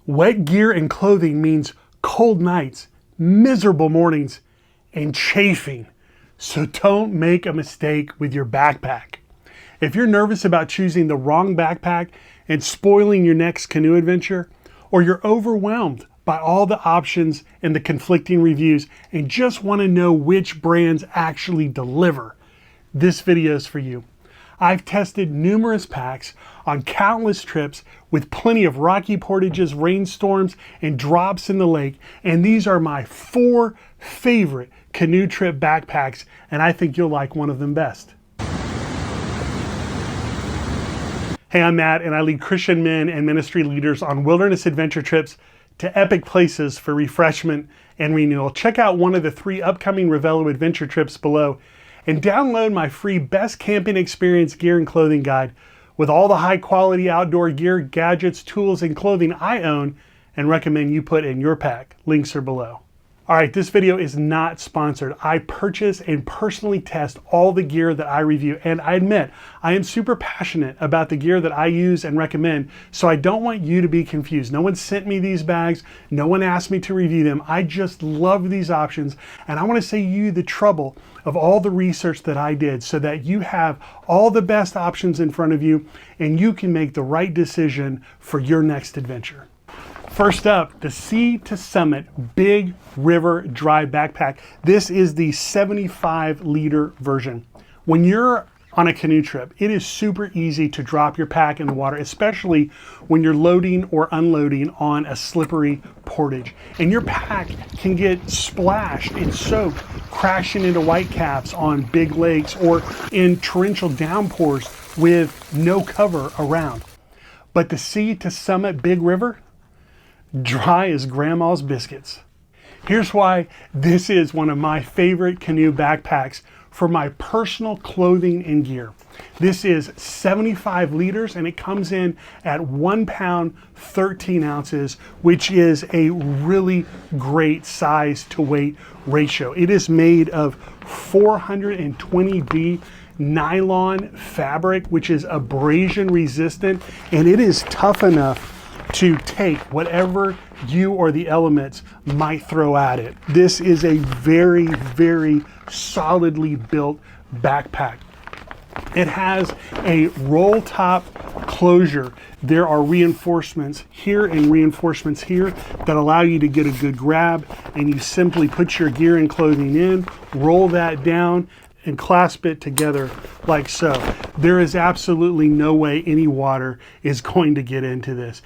Wet gear and clothing means cold nights, miserable mornings, and chafing. So don't make a mistake with your backpack. If you're nervous about choosing the wrong backpack and spoiling your next canoe adventure, or you're overwhelmed by all the options and the conflicting reviews and just want to know which brands actually deliver, this video is for you. I've tested numerous packs on countless trips with plenty of rocky portages, rainstorms, and drops in the lake, and these are my 4 favorite canoe trip backpacks, and I think you'll like one of them best. Hey, I'm Matt, and I lead Christian men and ministry leaders on wilderness adventure trips to epic places for refreshment and renewal. Check out one of the 3 upcoming Revello adventure trips below, and download my free Best Camping Experience Gear and Clothing Guide with all the high quality outdoor gear, gadgets, tools, and clothing I own and recommend you put in your pack. Links are below. All right, this video is not sponsored. I purchase and personally test all the gear that I review, and I admit I am super passionate about the gear that I use and recommend, so I don't want you to be confused. No one sent me these bags, no one asked me to review them. I just love these options, and I want to save you the trouble of all the research that I did so that you have all the best options in front of you and you can make the right decision for your next adventure. First up, the Sea to Summit Big River Dry Backpack. This is the 75-liter version. When you're on a canoe trip, it is super easy to drop your pack in the water, especially when you're loading or unloading on a slippery portage. And your pack can get splashed and soaked, crashing into whitecaps on big lakes or in torrential downpours with no cover around. But the Sea to Summit Big River, dry as grandma's biscuits. Here's why this is one of my favorite canoe backpacks for my personal clothing and gear. This is 75 liters and it comes in at 1 pound, 13 ounces, which is a really great size to weight ratio. It is made of 420D nylon fabric, which is abrasion resistant, and it is tough enough to take whatever you or the elements might throw at it. This is a very, very solidly built backpack. It has a roll top closure. There are reinforcements here and reinforcements here that allow you to get a good grab, and you simply put your gear and clothing in, roll that down, and clasp it together like so. There is absolutely no way any water is going to get into this.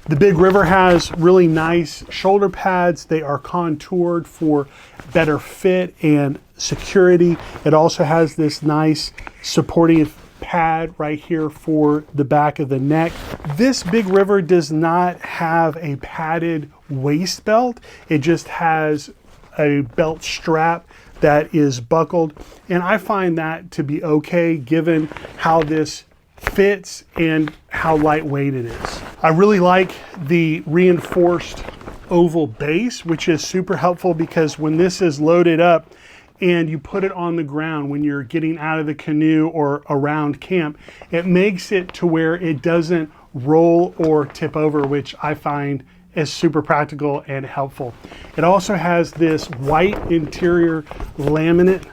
The Big River has really nice shoulder pads. They are contoured for better fit and security. It also has this nice supporting pad right here for the back of the neck. This Big River does not have a padded waist belt. It just has a belt strap that is buckled, and I find that to be okay given how this fits and how lightweight it is. I really like the reinforced oval base, which is super helpful because when this is loaded up and you put it on the ground when you're getting out of the canoe or around camp, it makes it to where it doesn't roll or tip over, which I find is super practical and helpful. It also has this white interior laminate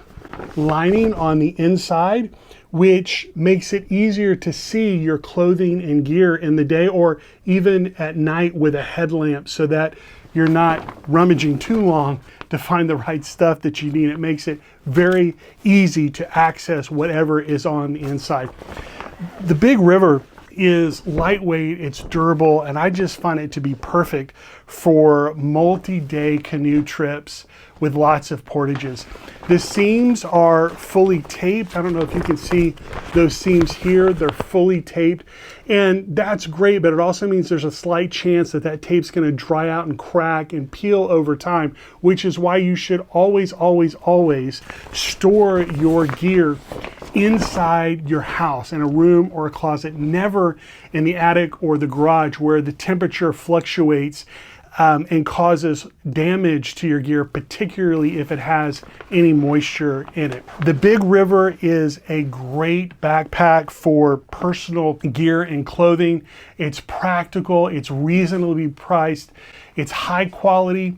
lining on the inside, which makes it easier to see your clothing and gear in the day or even at night with a headlamp so that you're not rummaging too long to find the right stuff that you need. It makes it very easy to access whatever is on the inside. The Big River is lightweight, it's durable, and I just find it to be perfect for multi-day canoe trips with lots of portages. The seams are fully taped. I don't know if you can see those seams here. They're fully taped, and that's great, but it also means there's a slight chance that that tape's going to dry out and crack and peel over time, which is why you should always, always, always store your gear inside your house, in a room or a closet, never in the attic or the garage where the temperature fluctuates and causes damage to your gear, particularly if it has any moisture in it. The Big River is a great backpack for personal gear and clothing. It's practical, it's reasonably priced, it's high quality,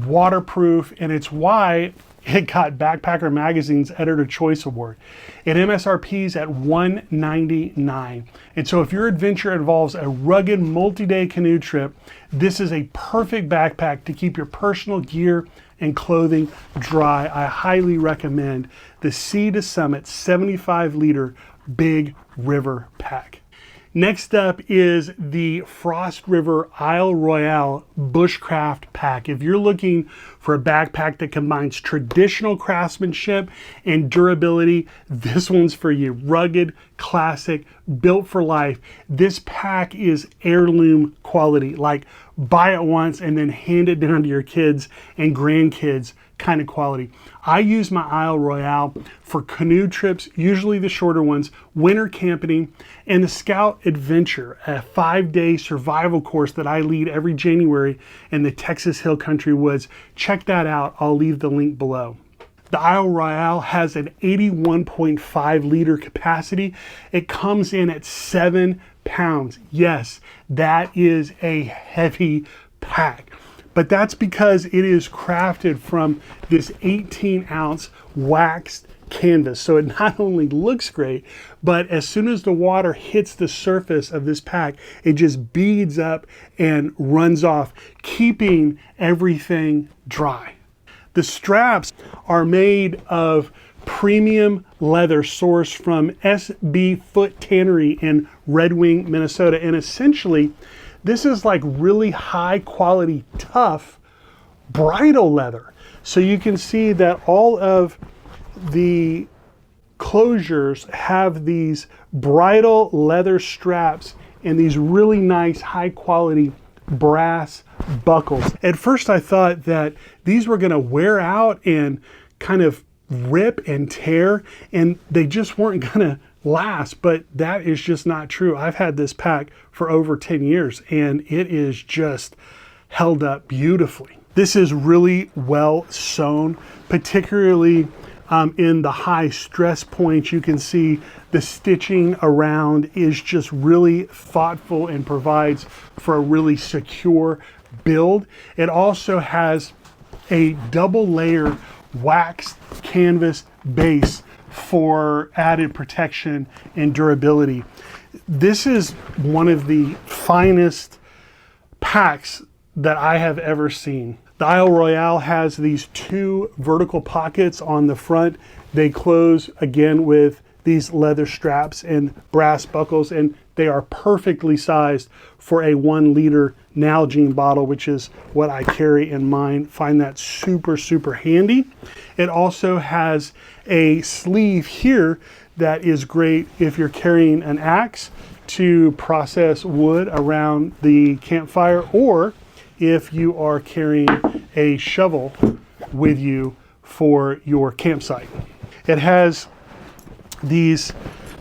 waterproof, and it's why it got Backpacker Magazine's Editor Choice Award. It MSRPs at $199. And so if your adventure involves a rugged multi-day canoe trip, this is a perfect backpack to keep your personal gear and clothing dry. I highly recommend the Sea to Summit 75-liter Big River pack. Next up is the River Isle Royale Bushcraft Pack. If you're looking for a backpack that combines traditional craftsmanship and durability, this one's for you. Rugged, classic, built for life. This pack is heirloom quality, like buy it once and then hand it down to your kids and grandkids kind of quality. I use my Isle Royale for canoe trips, usually the shorter ones, winter camping, and the Scout Adventure, a 5-day survival course that I lead every January in the Texas Hill Country Woods. Check that out. I'll leave the link below. The Isle Royale has an 81.5 liter capacity. It comes in at 7 pounds. Yes, that is a heavy pack. But that's because it is crafted from this 18-ounce waxed canvas. So it not only looks great, but as soon as the water hits the surface of this pack, it just beads up and runs off, keeping everything dry. The straps are made of premium leather sourced from SB Foot Tannery in Red Wing, Minnesota. And essentially, this is like really high quality, tough bridle leather. So you can see that all of the closures have these bridle leather straps and these really nice high quality brass buckles. At first I thought that these were gonna wear out and kind of rip and tear, and they just weren't gonna last, but that is just not true. I've had this pack for over 10 years and it is just held up beautifully. This is really well sewn, particularly in the high stress points. You can see the stitching around is just really thoughtful and provides for a really secure build. It also has a double layer waxed canvas base for added protection and durability. This is one of the finest packs that I have ever seen. The Isle Royale has these 2 vertical pockets on the front. They close again with these leather straps and brass buckles, and they are perfectly sized for a 1 liter Nalgene bottle, which is what I carry in mine. Find that super, super handy. It also has a sleeve here that is great if you're carrying an axe to process wood around the campfire, or if you are carrying a shovel with you for your campsite. It has these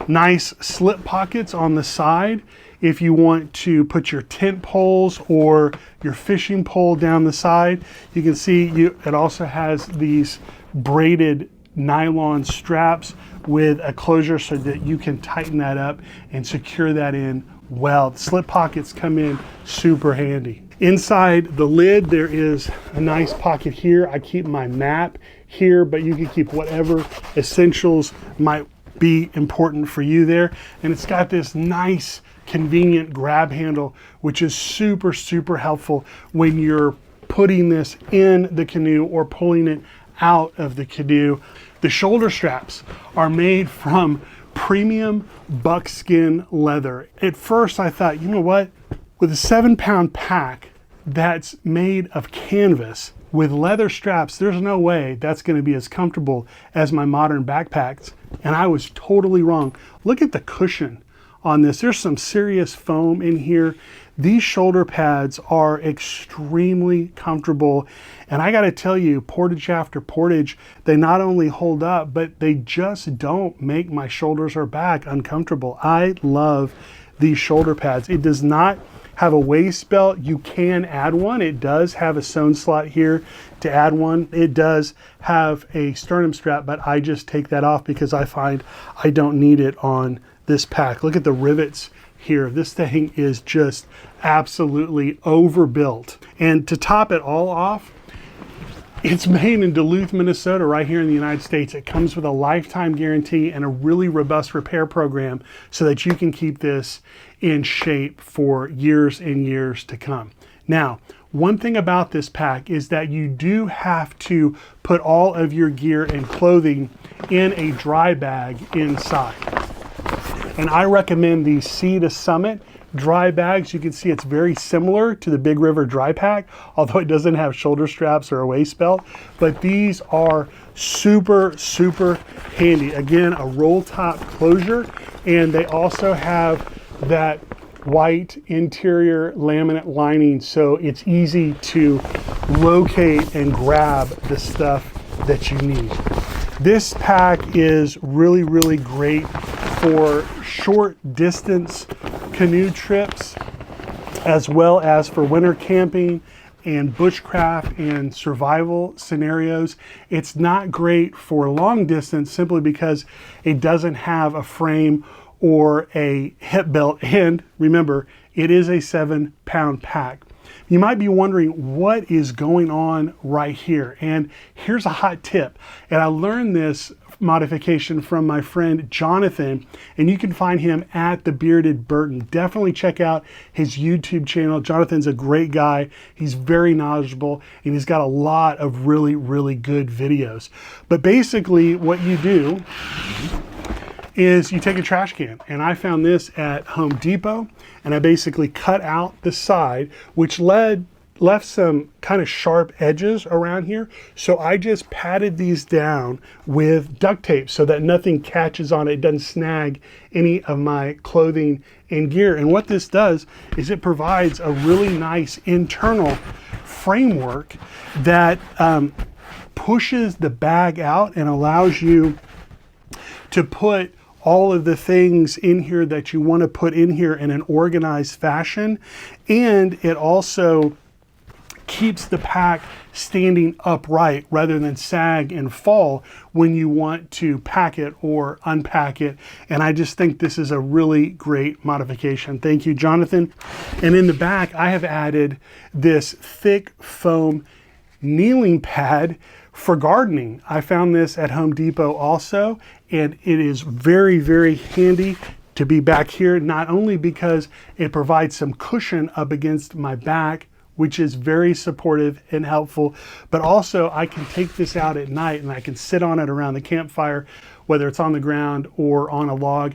nice slip pockets on the side if you want to put your tent poles or your fishing pole down the side. You can see it also has these braided nylon straps with a closure so that you can tighten that up and secure that in well. The slip pockets come in super handy. Inside the lid, there is a nice pocket here. I keep my map here, but you can keep whatever essentials might be important for you there. And it's got this nice, convenient grab handle, which is super, super helpful when you're putting this in the canoe or pulling it out of the canoe. The shoulder straps are made from premium buckskin leather. At first I thought, you know what? With a 7-pound pack that's made of canvas with leather straps, there's no way that's going to be as comfortable as my modern backpacks. And I was totally wrong. Look at the cushion on this. There's some serious foam in here. These shoulder pads are extremely comfortable. And I got to tell you, portage after portage, they not only hold up, but they just don't make my shoulders or back uncomfortable. I love these shoulder pads. It does not have a waist belt, you can add one. It does have a sewn slot here to add one. It does have a sternum strap, but I just take that off because I find I don't need it on this pack. Look at the rivets here. This thing is just absolutely overbuilt. And to top it all off, it's made in Duluth, Minnesota, right here in the United States. It comes with a lifetime guarantee and a really robust repair program so that you can keep this in shape for years and years to come. Now, one thing about this pack is that you do have to put all of your gear and clothing in a dry bag inside. And I recommend the Sea to Summit dry bags. You can see it's very similar to the Big River dry pack, although it doesn't have shoulder straps or a waist belt. But these are super, super handy. Again, a roll top closure, and they also have that white interior laminate lining, so it's easy to locate and grab the stuff that you need. This pack is really, really great for short distance canoe trips, as well as for winter camping and bushcraft and survival scenarios. It's not great for long distance simply because it doesn't have a frame or a hip belt, and remember, it is a 7-pound pack. You might be wondering what is going on right here, and here's a hot tip. And I learned this modification from my friend Jonathan, and you can find him at The Bearded Burton. Definitely check out his YouTube channel. Jonathan's a great guy. He's very knowledgeable, and he's got a lot of really, really good videos. But basically what you do is you take a trash can, and I found this at Home Depot, and I basically cut out the side, which left some kind of sharp edges around here. So I just patted these down with duct tape so that nothing catches on it. It doesn't snag any of my clothing and gear. And what this does is it provides a really nice internal framework that pushes the bag out and allows you to put all of the things in here that you want to put in here in an organized fashion. And it also keeps the pack standing upright rather than sag and fall when you want to pack it or unpack it. And I just think this is a really great modification. Thank you, Jonathan. And in the back, I have added this thick foam kneeling pad for gardening. I found this at Home Depot also, and it is very, very handy to be back here, not only because it provides some cushion up against my back, which is very supportive and helpful, but also I can take this out at night and I can sit on it around the campfire, whether it's on the ground or on a log.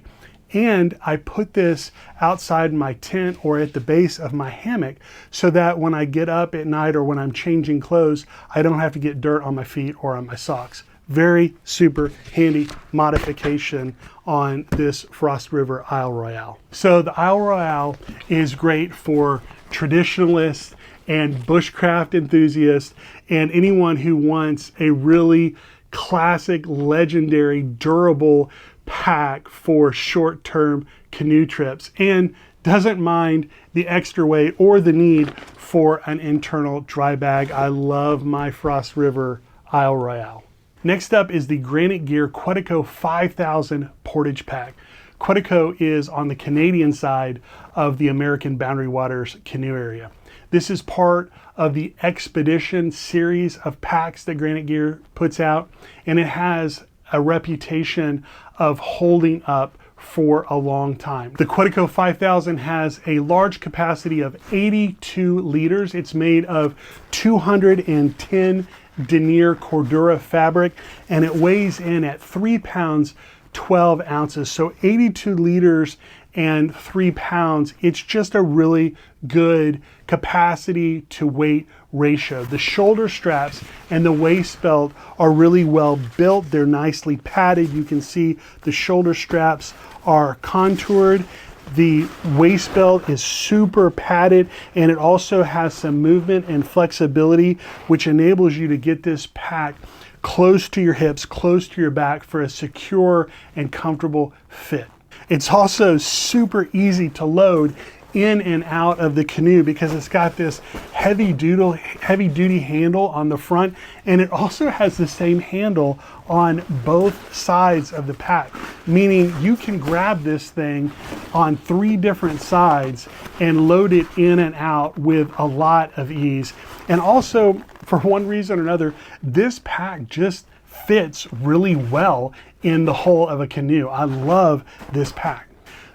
And I put this outside my tent or at the base of my hammock so that when I get up at night or when I'm changing clothes, I don't have to get dirt on my feet or on my socks. Very super handy modification on this Frost River Isle Royale. So the Isle Royale is great for traditionalists and bushcraft enthusiasts and anyone who wants a really classic, legendary, durable pack for short-term canoe trips and doesn't mind the extra weight or the need for an internal dry bag. I love my Frost River Isle Royale. Next up is the Granite Gear Quetico 5000 Portage pack. Quetico is on the Canadian side of the American Boundary Waters canoe area. This is part of the Expedition series of packs that Granite Gear puts out, and it has a reputation of holding up for a long time. The Quetico 5000 has a large capacity of 82 liters. It's made of 210 denier Cordura fabric, and it weighs in at 3 pounds 12 ounces. So 82 liters and 3 pounds. It's just a really good capacity to weight ratio. The shoulder straps and the waist belt are really well built. They're nicely padded. You can see the shoulder straps are contoured. The waist belt is super padded, and it also has some movement and flexibility, which enables you to get this pack close to your hips, close to your back for a secure and comfortable fit. It's also super easy to load in and out of the canoe because it's got this heavy duty handle on the front, and it also has the same handle on both sides of the pack, meaning you can grab this thing on 3 different sides and load it in and out with a lot of ease. And also, for one reason or another, this pack just fits really well in the hull of a canoe. I love this pack.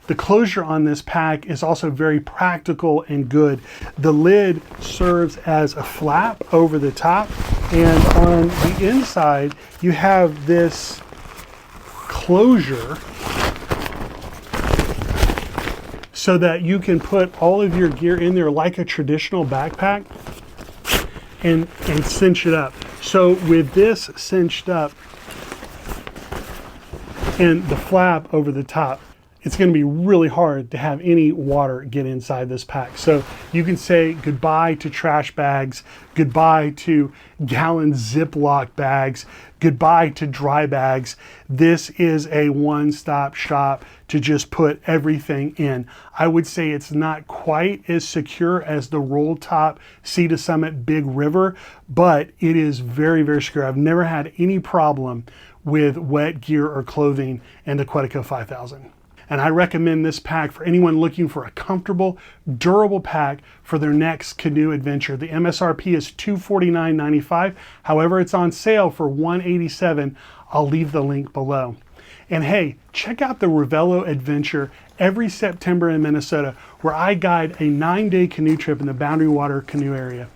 The closure on this pack is also very practical and good. The lid serves as a flap over the top, and on the inside you have this closure so that you can put all of your gear in there like a traditional backpack and cinch it up. So with this cinched up and the flap over the top, it's going to be really hard to have any water get inside this pack. So you can say goodbye to trash bags, goodbye to gallon Ziploc bags, goodbye to dry bags. This is a one-stop shop to just put everything in. I would say it's not quite as secure as the roll top Sea to Summit Big River, but it is very, very secure. I've never had any problem with wet gear or clothing in the Quetico 5000. And I recommend this pack for anyone looking for a comfortable, durable pack for their next canoe adventure. The MSRP is $249.95. However, it's on sale for $187. I'll leave the link below. And hey, check out the Ravello Adventure every September in Minnesota, where I guide a 9-day canoe trip in the Boundary Water Canoe area.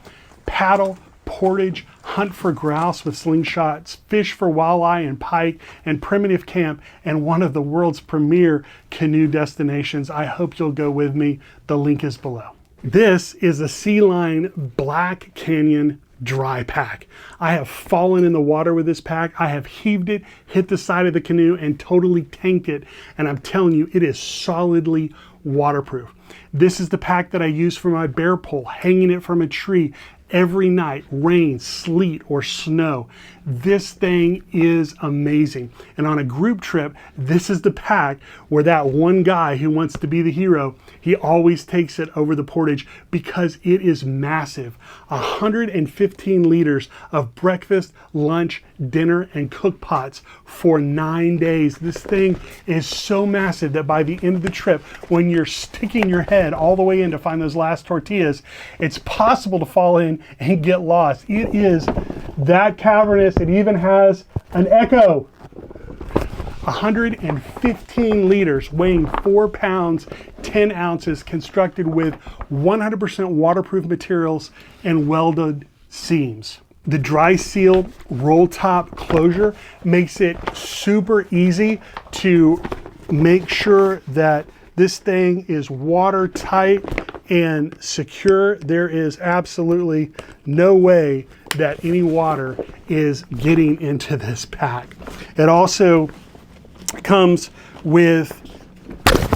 Paddle, portage, hunt for grouse with slingshots, fish for walleye and pike, and primitive camp, and one of the world's premier canoe destinations. I hope you'll go with me. The link is below. This is a SEALLINE Black Canyon dry pack. I have fallen in the water with this pack. I have heaved it, hit the side of the canoe, and totally tanked it. And I'm telling you, it is solidly waterproof. This is the pack that I use for my bear pole, hanging it from a tree every night, rain, sleet, or snow. This thing is amazing. And on a group trip, this is the pack where that one guy who wants to be the hero, he always takes it over the portage because it is massive. 115 liters of breakfast, lunch, dinner, and cook pots for 9 days. This thing is so massive that by the end of the trip, when you're sticking your head all the way in to find those last tortillas, it's possible to fall in and get lost. It is that cavernous. It even has an echo. 115 liters, weighing 4 pounds, 10 ounces, constructed with 100% waterproof materials and welded seams. The dry sealed roll top closure makes it super easy to make sure that this thing is watertight and secure. There is absolutely no way that any water is getting into this pack. It also comes with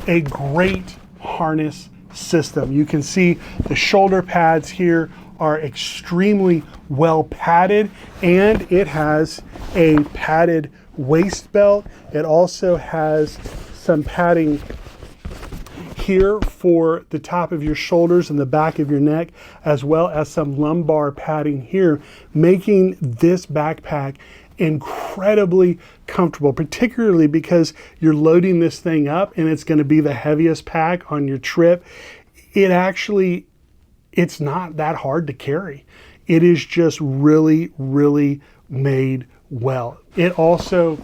a great harness system. You can see the shoulder pads here are extremely well padded, and it has a padded waist belt. It also has some padding here for the top of your shoulders and the back of your neck, as well as some lumbar padding here, making this backpack incredibly comfortable, particularly because you're loading this thing up and it's going to be the heaviest pack on your trip. It's not that hard to carry. It is just really, really made well. It also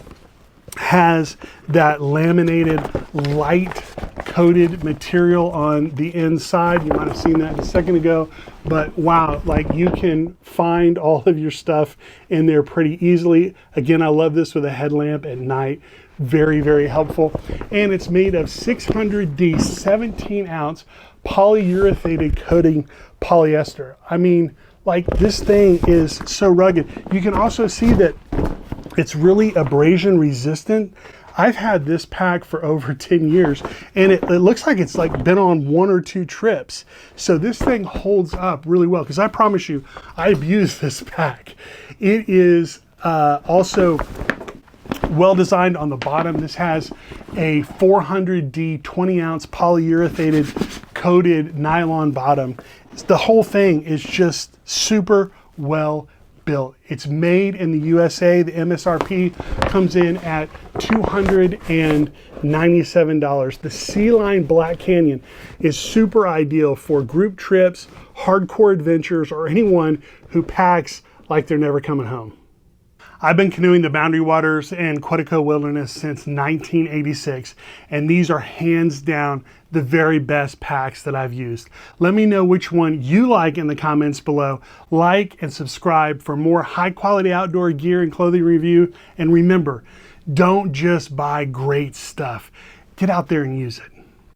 has that laminated light coated material on the inside. You might have seen that a second ago, but wow, like you can find all of your stuff in there pretty easily. Again, I love this with a headlamp at night. Very, very helpful. And it's made of 600D 17-ounce polyurethane coating polyester. I mean, like this thing is so rugged. You can also see that it's really abrasion resistant. I've had this pack for over 10 years and it looks like it's like been on 1 or 2 trips. So this thing holds up really well, because I promise you, I've used this pack. It is also well designed on the bottom. This has a 400D 20-ounce polyurethane coated nylon bottom. The whole thing is just super well built. It's made in the USA. The MSRP comes in at $297. The SEALLINE Black Canyon is super ideal for group trips, hardcore adventures, or anyone who packs like they're never coming home. I've been canoeing the Boundary Waters and Quetico Wilderness since 1986, and these are hands down the very best packs that I've used. Let me know which one you like in the comments below. Like and subscribe for more high quality outdoor gear and clothing review. And remember, don't just buy great stuff. Get out there and use it.